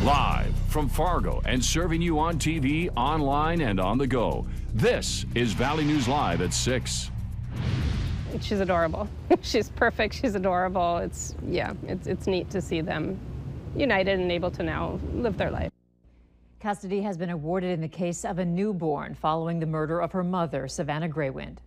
Live from Fargo and serving you on TV, online, and on the go. This is Valley News Live at 6. She's adorable. She's perfect. She's adorable. It's neat to see them united and able to now live their life. Custody has been awarded in the case of a newborn following the murder of her mother, Savannah Greywind.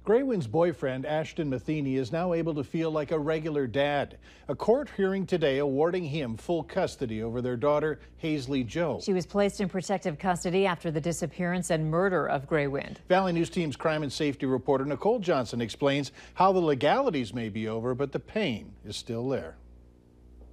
Greywind's boyfriend, Ashton Matheny, is now able to feel like a regular dad. A court hearing today awarding him full custody over their daughter, Hazley Joe. She was placed in protective custody after the disappearance and murder of Greywind. Valley News Team's crime and safety reporter Nicole Johnson explains how the legalities may be over, but the pain is still there.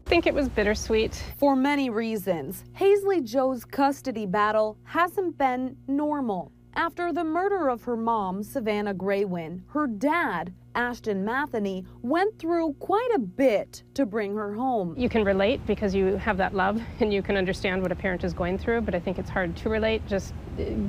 I think it was bittersweet. For many reasons, Hazley Joe's custody battle hasn't been normal. After the murder of her mom, Savannah Greywind, her dad, Ashton Matheny, went through quite a bit to bring her home. You can relate because you have that love and you can understand what a parent is going through, but I think it's hard to relate just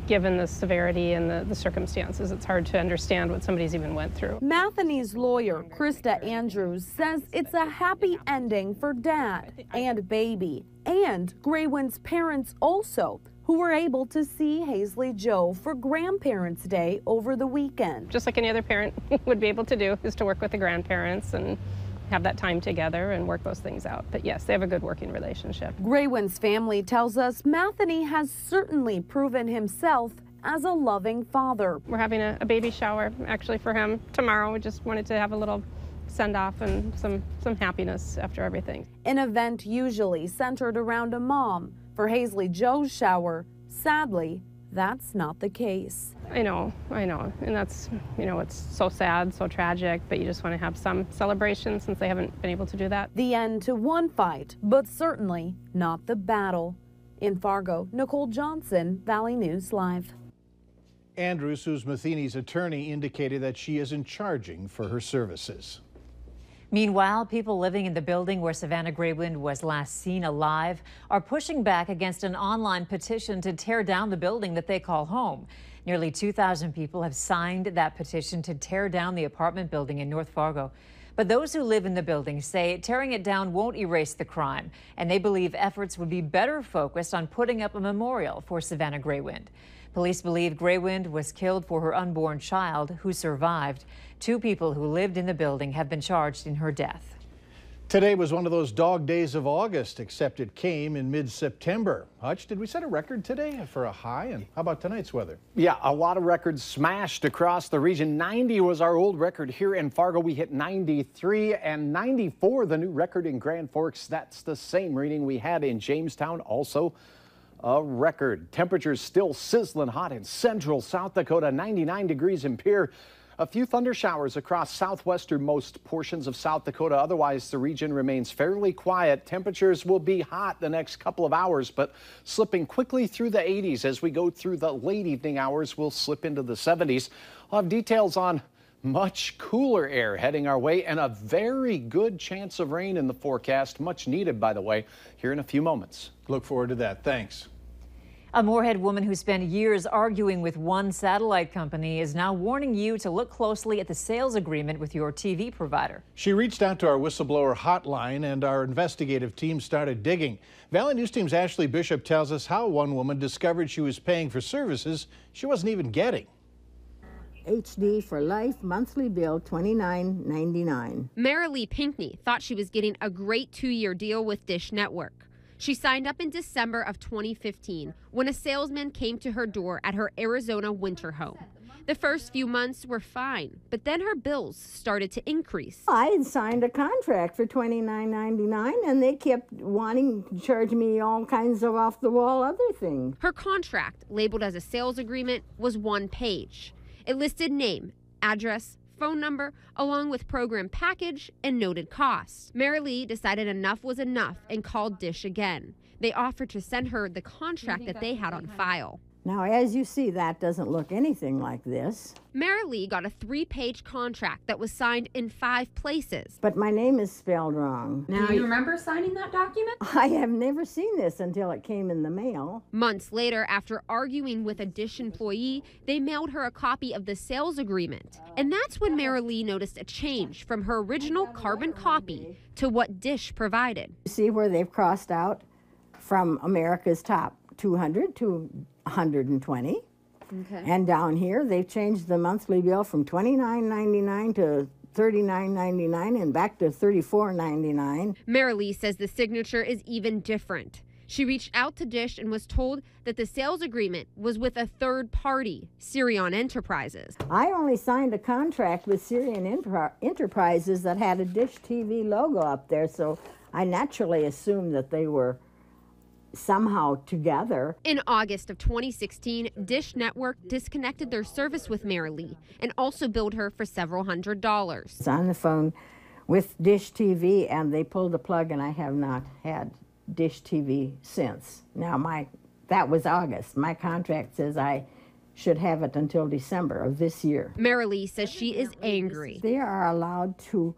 given the severity and the circumstances. It's hard to understand what somebody's even went through. Matheny's lawyer, Krista Andrews, says it's a happy ending for dad and baby, and Greywind's parents also, who were able to see Hazley Joe for Grandparents' Day over the weekend. Just like any other parent would be able to do, is to work with the grandparents and have that time together and work those things out. But yes, they have a good working relationship. Greywind's family tells us Matheny has certainly proven himself as a loving father. We're having a baby shower actually for him tomorrow. We just wanted to have a little send off and some happiness after everything. An event usually centered around a mom. For Hazley Joe's shower, sadly, that's not the case. I know, and that's, it's so sad, so tragic, but you just want to have some celebration since they haven't been able to do that. The end to one fight, but certainly not the battle. In Fargo, Nicole Johnson, Valley News Live. Andrews, who's Matheny's attorney, indicated that she isn't charging for her services. Meanwhile, people living in the building where Savannah Greywind was last seen alive are pushing back against an online petition to tear down the building that they call home. Nearly 2,000 people have signed that petition to tear down the apartment building in North Fargo. But those who live in the building say tearing it down won't erase the crime, and they believe efforts would be better focused on putting up a memorial for Savannah Greywind. Police believe Greywind was killed for her unborn child, who survived. 2 people who lived in the building have been charged in her death. Today was one of those dog days of August, except it came in mid-September. Hutch, did we set a record today for a high? And how about tonight's weather? Yeah, a lot of records smashed across the region. 90 was our old record here in Fargo. We hit 93 and 94, the new record in Grand Forks. That's the same reading we had in Jamestown, also a record. Temperatures still sizzling hot in central South Dakota, 99 degrees in Pierre. A few thunder showers across southwesternmost portions of South Dakota. Otherwise, the region remains fairly quiet. Temperatures will be hot the next couple of hours, but slipping quickly through the 80s as we go through the late evening hours. We'll slip into the 70s. I'll have details on much cooler air heading our way and a very good chance of rain in the forecast. Much needed, by the way, here in a few moments. Look forward to that. Thanks. A Moorhead woman who spent years arguing with one satellite company is now warning you to look closely at the sales agreement with your TV provider. She reached out to our whistleblower hotline and our investigative team started digging. Valley News Team's Ashley Bishop tells us how one woman discovered she was paying for services she wasn't even getting. HD for life, monthly bill $29.99. Marilee Pinkney thought she was getting a great 2-year deal with Dish Network. She signed up in December of 2015 when a salesman came to her door at her Arizona winter home. The first few months were fine, but then her bills started to increase. I had signed a contract for $29.99 and they kept wanting to charge me all kinds of off-the-wall other things. Her contract, labeled as a sales agreement, was 1 page. It listed name, address, phone number, along with program package and noted costs. Marilee decided enough was enough and called Dish again. They offered to send her the contract that they had on file. Now, as you see, that doesn't look anything like this. Marilee got a 3-page contract that was signed in 5 places. But my name is spelled wrong. Now, do you remember signing that document? I have never seen this until it came in the mail. Months later, after arguing with a Dish employee, they mailed her a copy of the sales agreement. And that's when Marilee noticed a change from her original carbon copy to what Dish provided. See where they've crossed out from America's top 200 to 120. Okay. And down here, they've changed the monthly bill from $29.99 to $39.99 and back to $34.99. Marilee says the signature is even different. She reached out to Dish and was told that the sales agreement was with a third party, Sirion Enterprises. I only signed a contract with Sirion Enterprises that had a Dish TV logo up there, so I naturally assumed that they were somehow together. In August of 2016, Dish Network disconnected their service with Marilee and also billed her for several $100s. It's on the phone with Dish TV, and they pulled the plug, and I have not had Dish TV since. Now, that was August. My contract says I should have it until December of this year. Marilee says she is angry. They are allowed to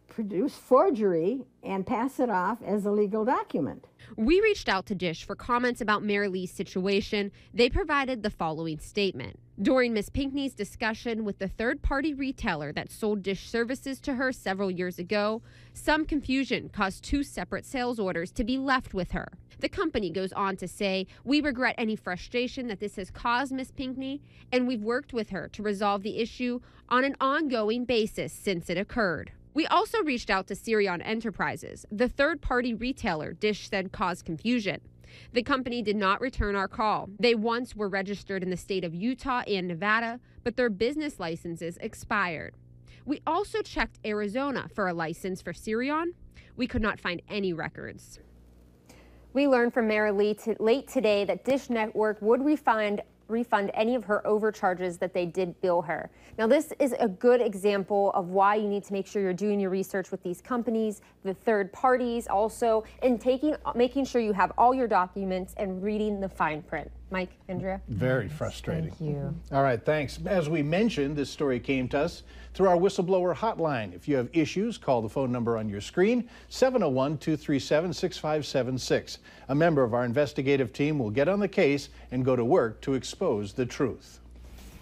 produce forgery and pass it off as a legal document. We reached out to Dish for comments about Marilee's situation. They provided the following statement. During Ms. Pinkney's discussion with the third-party retailer that sold Dish services to her several years ago, some confusion caused 2 separate sales orders to be left with her. The company goes on to say, "We regret any frustration that this has caused Ms. Pinkney, and we've worked with her to resolve the issue on an ongoing basis since it occurred." We also reached out to Sirion Enterprises, the third-party retailer Dish said caused confusion. The company did not return our call. They once were registered in the state of Utah and Nevada, but their business licenses expired. We also checked Arizona for a license for Sirion. We could not find any records. We learned from Marilee late today that Dish Network would refund any of her overcharges that they did bill her. Now, this is a good example of why you need to make sure you're doing your research with these companies, the third parties also, and making sure you have all your documents and reading the fine print. Mike, Andrea? Very frustrating. Thank you. All right, thanks. As we mentioned, this story came to us through our whistleblower hotline. If you have issues, call the phone number on your screen, 701-237-6576. A member of our investigative team will get on the case and go to work to expose the truth.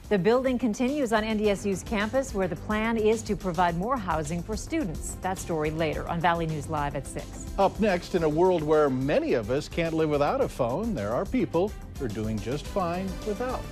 The building continues on NDSU's campus, where the plan is to provide more housing for students. That story later on Valley News Live at 6. Up next, in a world where many of us can't live without a phone, there are people who are doing just fine without.